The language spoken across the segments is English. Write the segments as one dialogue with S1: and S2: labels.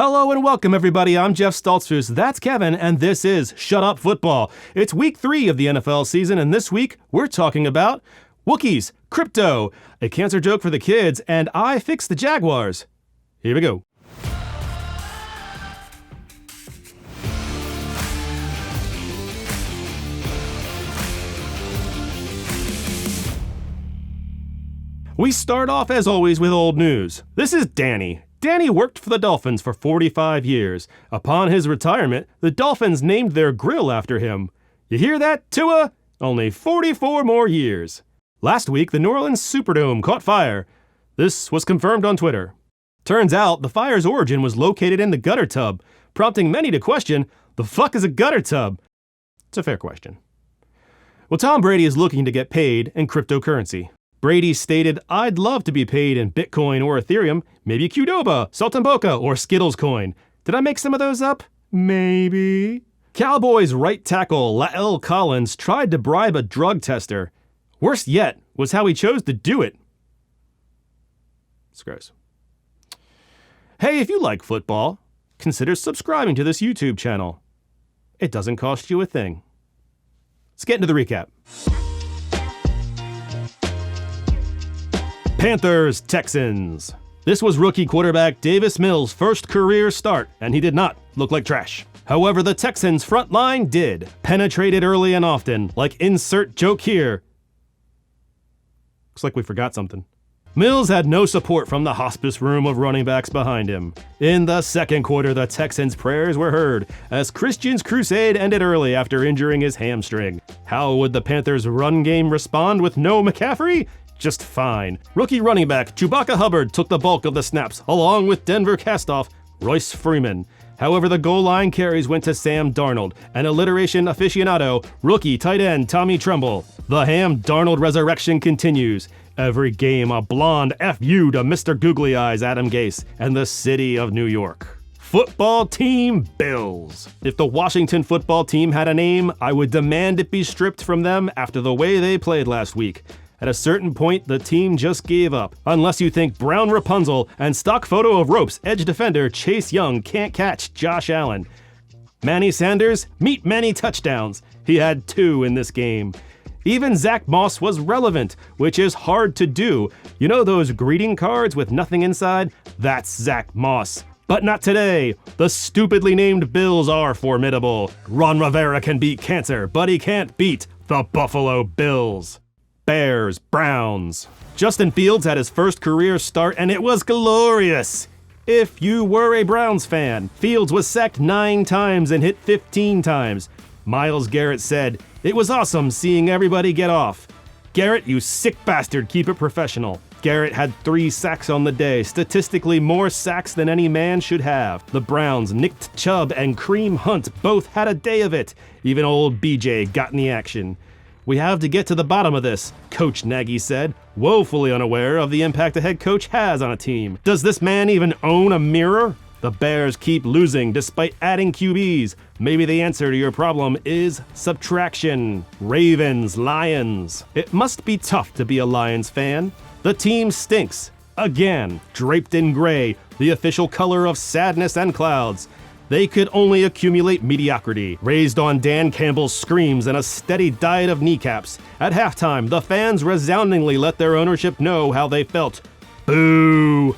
S1: Hello and welcome, everybody. I'm Jeff Stoltzfus. That's Kevin, and this is Shut Up Football. It's week 3 of the NFL season, and this week we're talking about wookies, crypto, a cancer joke for the kids, and I fixed the Jaguars. Here we go. We start off, as always, with old news. This is Danny. Danny worked for the Dolphins for 45 years. Upon his retirement, the Dolphins named their grill after him. You hear that, Tua? Only 44 more years. Last week, the New Orleans Superdome caught fire. This was confirmed on Twitter. Turns out, the fire's origin was located in the gutter tub, prompting many to question, the fuck is a gutter tub? It's a fair question. Well, Tom Brady is looking to get paid in cryptocurrency. Brady stated, "I'd love to be paid in Bitcoin or Ethereum, maybe Qdoba, Saltimbanco, or Skittles coin. Did I make some of those up? Maybe." Cowboys right tackle La'el Collins tried to bribe a drug tester. Worst yet was how he chose to do it. It's gross. Hey, if you like football, consider subscribing to this YouTube channel. It doesn't cost you a thing. Let's get into the recap. Panthers, Texans. This was rookie quarterback Davis Mills' first career start, and he did not look like trash. However, the Texans' front line did. Penetrated early and often, like insert joke here. Looks like we forgot something. Mills had no support from the hospice room of running backs behind him. In the second quarter, the Texans' prayers were heard, as Christian's crusade ended early after injuring his hamstring. How would the Panthers' run game respond with no McCaffrey? Just fine. Rookie running back Chewbacca Hubbard took the bulk of the snaps, along with Denver castoff Royce Freeman. However, the goal line carries went to Sam Darnold, and alliteration aficionado, rookie tight end Tommy Tremble. The Ham Darnold resurrection continues. Every game a blonde FU to Mr. Googly Eyes Adam Gase and the city of New York. Football team Bills. If the Washington football team had a name, I would demand it be stripped from them after the way they played last week. At a certain point, the team just gave up. Unless you think Brown Rapunzel and stock photo of ropes edge defender Chase Young can't catch Josh Allen. Manny Sanders, meet many touchdowns. He had 2 in this game. Even Zach Moss was relevant, which is hard to do. You know those greeting cards with nothing inside? That's Zach Moss. But not today. The stupidly named Bills are formidable. Ron Rivera can beat cancer, but he can't beat the Buffalo Bills. Bears, Browns. Justin Fields had his first career start, and it was glorious. If you were a Browns fan, Fields was sacked 9 times and hit 15 times. Myles Garrett said, "It was awesome seeing everybody get off." Garrett, you sick bastard, keep it professional. Garrett had 3 sacks on the day, statistically more sacks than any man should have. The Browns, Nick Chubb and Kareem Hunt both had a day of it. Even old BJ got in the action. "We have to get to the bottom of this," Coach Nagy said, woefully unaware of the impact a head coach has on a team. Does this man even own a mirror? The Bears keep losing despite adding QBs. Maybe the answer to your problem is subtraction. Ravens, Lions. It must be tough to be a Lions fan. The team stinks. Again, draped in gray, the official color of sadness and clouds. They could only accumulate mediocrity, raised on Dan Campbell's screams and a steady diet of kneecaps. At halftime, the fans resoundingly let their ownership know how they felt. Boo!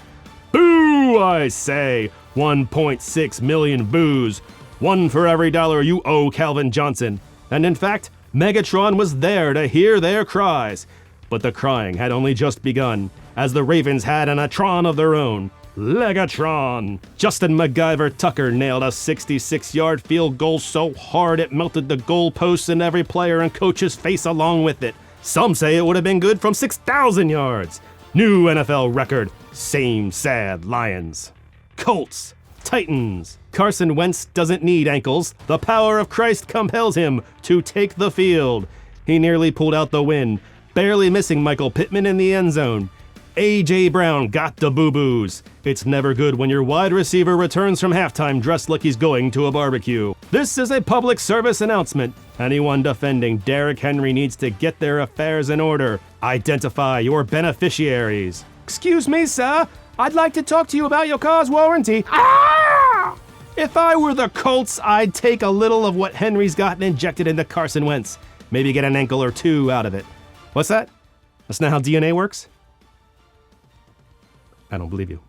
S1: Boo, I say! 1.6 million boos. 1 for every dollar you owe Calvin Johnson. And in fact, Megatron was there to hear their cries. But the crying had only just begun, as the Ravens had an Atron of their own. Legatron. Justin MacGyver Tucker nailed a 66-yard field goal so hard it melted the goalposts and every player and coach's face along with it. Some say it would have been good from 6,000 yards. New NFL record. Same sad Lions. Colts. Titans. Carson Wentz doesn't need ankles. The power of Christ compels him to take the field. He nearly pulled out the win, barely missing Michael Pittman in the end zone. A.J. Brown got the boo-boos. It's never good when your wide receiver returns from halftime dressed like he's going to a barbecue. This is a public service announcement. Anyone defending Derrick Henry needs to get their affairs in order. Identify your beneficiaries. Excuse me, sir. I'd like to talk to you about your car's warranty. Ah! If I were the Colts, I'd take a little of what Henry's gotten injected into Carson Wentz. Maybe get an ankle or two out of it. What's that? That's not how DNA works? I don't believe you.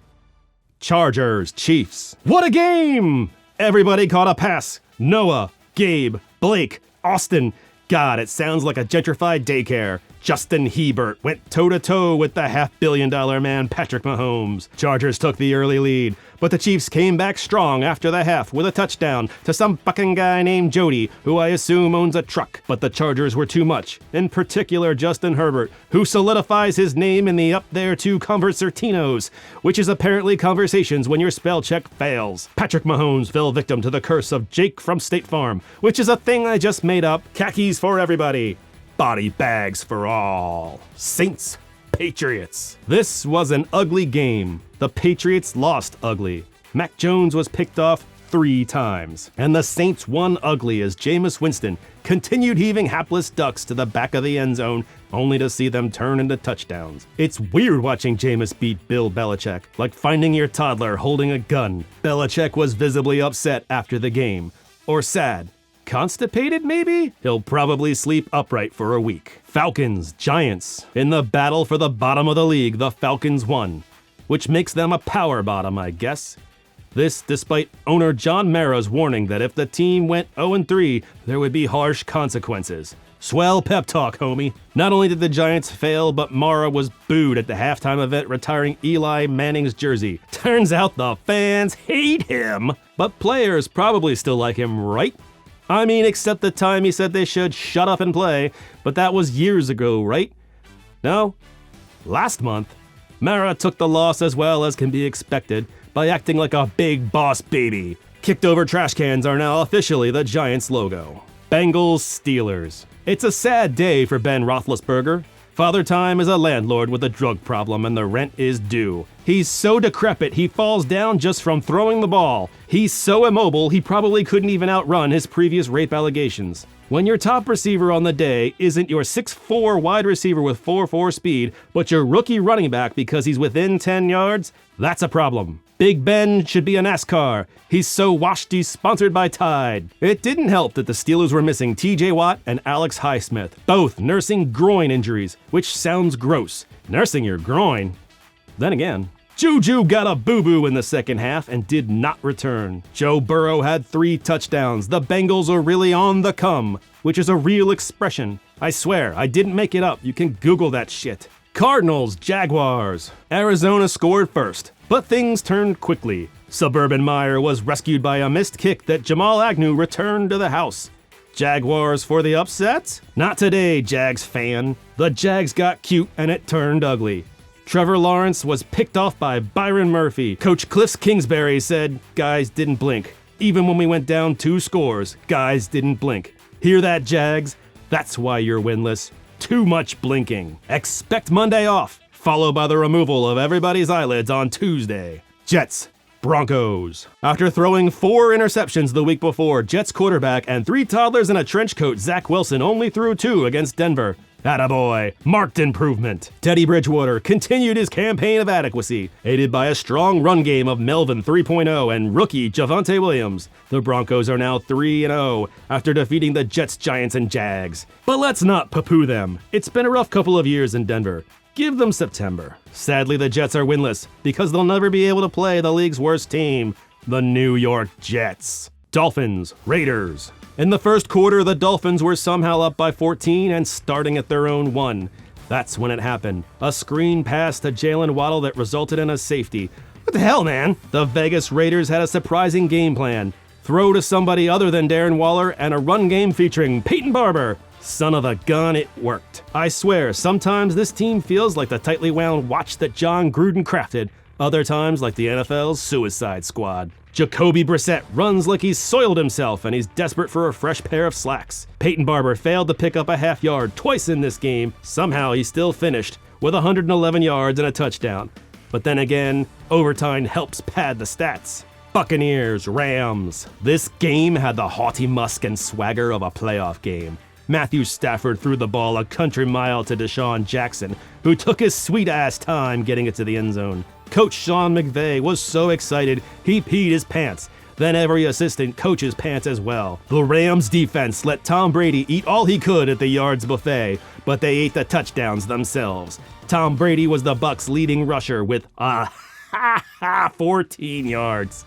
S1: Chargers, Chiefs. What a game! Everybody caught a pass. Noah, Gabe, Blake, Austin. God, it sounds like a gentrified daycare. Justin Hebert went toe-to-toe with the half-billion-dollar man Patrick Mahomes. Chargers took the early lead, but the Chiefs came back strong after the half with a touchdown to some fucking guy named Jody, who I assume owns a truck. But the Chargers were too much, in particular Justin Herbert, who solidifies his name in the up there to conversertinos, which is apparently conversations when your spell check fails. Patrick Mahomes fell victim to the curse of Jake from State Farm, which is a thing I just made up. Khakis for everybody. Body bags for all. Saints, Patriots. This was an ugly game. The Patriots lost ugly. Mac Jones was picked off 3 times. And the Saints won ugly as Jameis Winston continued heaving hapless ducks to the back of the end zone, only to see them turn into touchdowns. It's weird watching Jameis beat Bill Belichick, like finding your toddler holding a gun. Belichick was visibly upset after the game. Or sad. Constipated, maybe? He'll probably sleep upright for a week. Falcons, Giants. In the battle for the bottom of the league, the Falcons won, which makes them a power bottom, I guess. This despite owner John Mara's warning that if the team went 0-3, there would be harsh consequences. Swell pep talk, homie. Not only did the Giants fail, but Mara was booed at the halftime event retiring Eli Manning's jersey. Turns out the fans hate him, but players probably still like him, right? I mean, except the time he said they should shut up and play, but that was years ago, right? No? Last month, Mara took the loss as well as can be expected by acting like a big boss baby. Kicked over trash cans are now officially the Giants logo. Bengals, Steelers. It's a sad day for Ben Roethlisberger. Father Time is a landlord with a drug problem and the rent is due. He's so decrepit he falls down just from throwing the ball. He's so immobile he probably couldn't even outrun his previous rape allegations. When your top receiver on the day isn't your 6'4" wide receiver with 4.4 speed, but your rookie running back because he's within 10 yards, that's a problem. Big Ben should be a NASCAR. He's so washed he's sponsored by Tide. It didn't help that the Steelers were missing TJ Watt and Alex Highsmith, both nursing groin injuries, which sounds gross. Nursing your groin? Then again, Juju got a boo-boo in the second half and did not return. Joe Burrow had 3 touchdowns. The Bengals are really on the come, which is a real expression. I swear, I didn't make it up. You can Google that shit. Cardinals, Jaguars. Arizona scored first, but things turned quickly. Suburban Meyer was rescued by a missed kick that Jamal Agnew returned to the house. Jaguars for the upset? Not today, Jags fan. The Jags got cute and it turned ugly. Trevor Lawrence was picked off by Byron Murphy. Coach Cliff Kingsbury said, "Guys didn't blink. Even when we went down 2 scores, guys didn't blink." Hear that, Jags? That's why you're winless. Too much blinking. Expect Monday off, followed by the removal of everybody's eyelids on Tuesday. Jets, Broncos. After throwing 4 interceptions the week before, Jets quarterback and 3 toddlers in a trench coat, Zach Wilson only threw 2 against Denver. Attaboy. Marked improvement. Teddy Bridgewater continued his campaign of adequacy, aided by a strong run game of Melvin 3.0 and rookie Javonte Williams. The Broncos are now 3-0 after defeating the Jets, Giants, and Jags. But let's not poo-poo them. It's been a rough couple of years in Denver. Give them September. Sadly, the Jets are winless because they'll never be able to play the league's worst team, the New York Jets. Dolphins, Raiders. In the first quarter, the Dolphins were somehow up by 14 and starting at their own 1. That's when it happened. A screen pass to Jalen Waddle that resulted in a safety. What the hell, man? The Vegas Raiders had a surprising game plan. Throw to somebody other than Darren Waller and a run game featuring Peyton Barber. Son of a gun, it worked. I swear, sometimes this team feels like the tightly wound watch that John Gruden crafted. Other times like the NFL's Suicide Squad. Jacoby Brissett runs like he's soiled himself and he's desperate for a fresh pair of slacks. Peyton Barber failed to pick up a half yard twice in this game. Somehow he still finished with 111 yards and a touchdown. But then again, overtime helps pad the stats. Buccaneers, Rams. This game had the haughty musk and swagger of a playoff game. Matthew Stafford threw the ball a country mile to Deshaun Jackson, who took his sweet-ass time getting it to the end zone. Coach Sean McVay was so excited he peed his pants. then every assistant coach's pants as well. The Rams defense let Tom Brady eat all he could at the yards buffet, but they ate the touchdowns themselves. Tom Brady was the Bucs' leading rusher with 14 yards.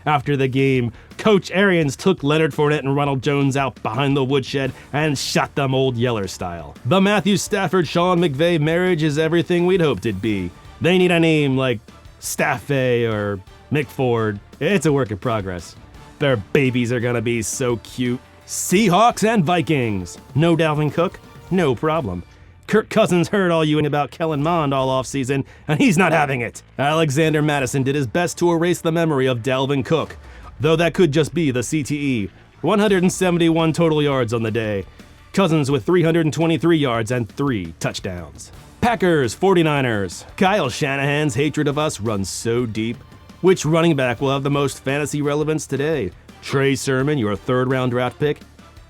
S1: After the game, Coach Arians took Leonard Fournette and Ronald Jones out behind the woodshed and shot them Old Yeller style. The Matthew Stafford-Sean McVay marriage is everything we'd hoped it'd be. They need a name like Staffay or McFord. It's a work in progress. Their babies are gonna be so cute. Seahawks and Vikings. No Dalvin Cook? No problem. Kirk Cousins heard all you about Kellen Mond all offseason, and he's not having it. Alexander Madison did his best to erase the memory of Dalvin Cook, though that could just be the CTE. 171 total yards on the day. Cousins with 323 yards and 3 touchdowns. Packers, 49ers. Kyle Shanahan's hatred of us runs so deep. Which running back will have the most fantasy relevance today? Trey Sermon, your 3rd-round draft pick?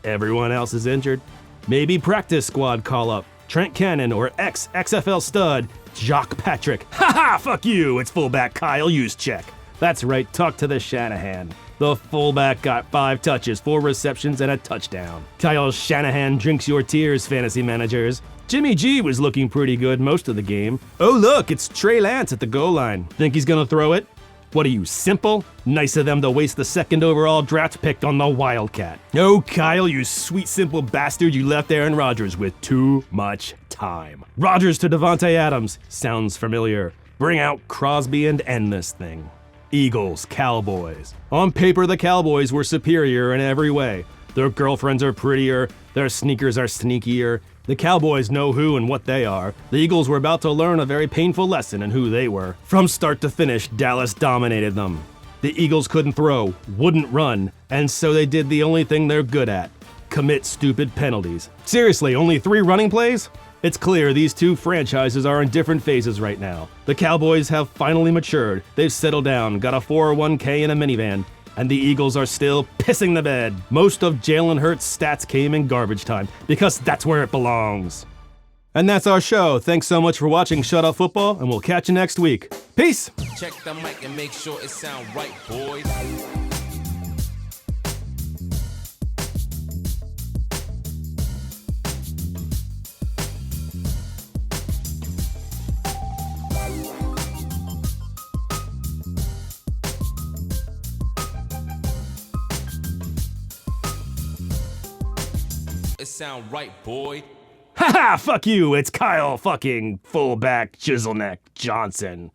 S1: Everyone else is injured. Maybe practice squad call-up. Trent Cannon or ex-XFL stud, Jock Patrick. Haha, fuck you, it's fullback Kyle Juszczyk. That's right, talk to the Shanahan. The fullback got 5 touches, 4 receptions, and a touchdown. Kyle Shanahan drinks your tears, fantasy managers. Jimmy G was looking pretty good most of the game. Oh look, it's Trey Lance at the goal line. Think he's gonna throw it? What are you, simple? Nice of them to waste the 2nd overall draft pick on the Wildcat. Oh, Kyle, you sweet simple bastard, you left Aaron Rodgers with too much time. Rodgers to Devontae Adams. Sounds familiar. Bring out Crosby and end this thing. Eagles, Cowboys. On paper, the Cowboys were superior in every way. Their girlfriends are prettier, their sneakers are sneakier. The Cowboys know who and what they are. The Eagles were about to learn a very painful lesson in who they were. From start to finish, Dallas dominated them. The Eagles couldn't throw, wouldn't run, and so they did the only thing they're good at: commit stupid penalties. Seriously, only 3 running plays? It's clear these two franchises are in different phases right now. The Cowboys have finally matured. They've settled down, got a 401k and a minivan. And the Eagles are still pissing the bed. Most of Jalen Hurts' stats came in garbage time, because that's where it belongs. And that's our show. Thanks so much for watching Shut Up Football, and we'll catch you next week. Peace!
S2: Check the mic and make sure it sound right, boys. It sound right, boy.
S1: Haha, fuck you, it's Kyle fucking fullback Chiselneck Johnson.